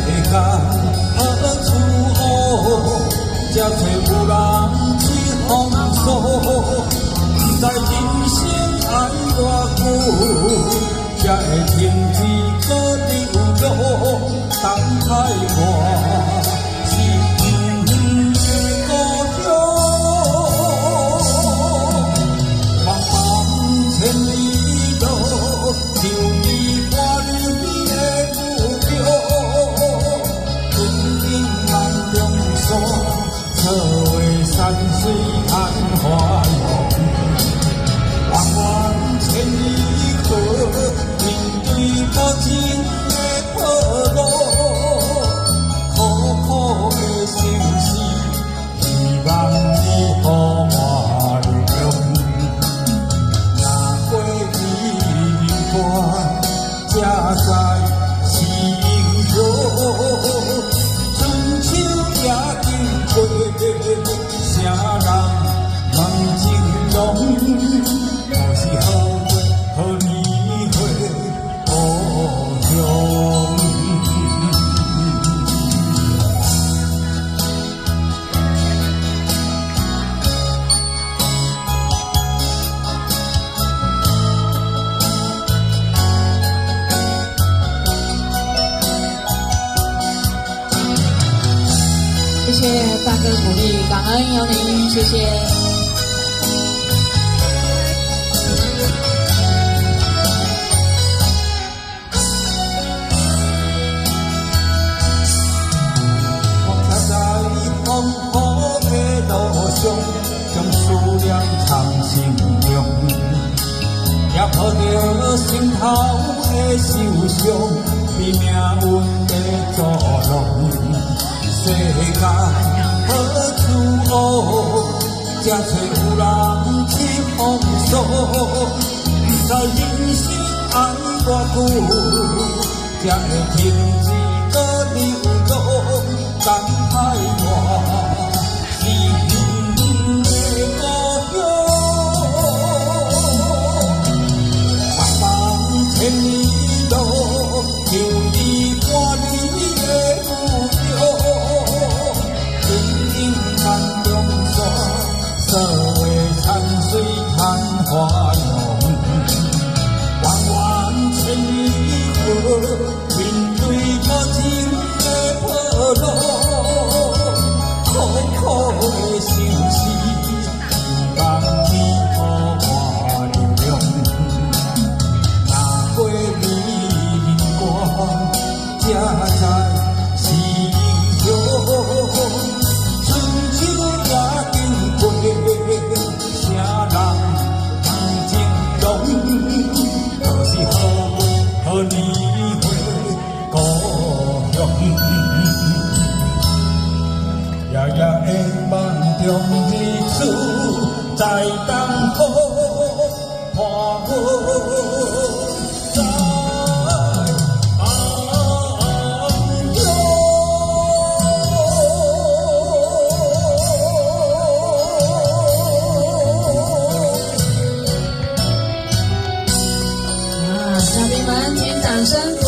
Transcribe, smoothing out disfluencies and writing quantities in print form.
间何处好，才找有人去风诉？不知人生爱偌久，才会停止搁流落？等待我是不的故乡，茫茫千里路，就你我你的目标。春景万重山，草画山水看花容。弯弯千里河，面对无情的破路，苦苦的心事，希望你予我用。若过你关，才知是英雄。春秋也经过，啥人问情浓？我是好月好年岁故乡。谢谢大哥鼓励，感恩有你，谢谢。风雨的路上，将思念藏心中，也抱着心头的受伤，被命运的捉弄。世间何处好，才找有人去风诉？不知人生爱偌久，才会停止搁流落？等待我是你的故乡，茫茫千里路，就你我你的目标。春景万重山，草画山水看花容。弯弯千里河，面对无情的破路。苦苦的心事，希望你予我流量。若过年关，才知是英雄。春秋也经过，啥人问情浓？都是好月好年岁故乡。夜夜的梦中日出，在等候花火在暗中。嘉宾们，请掌声鼓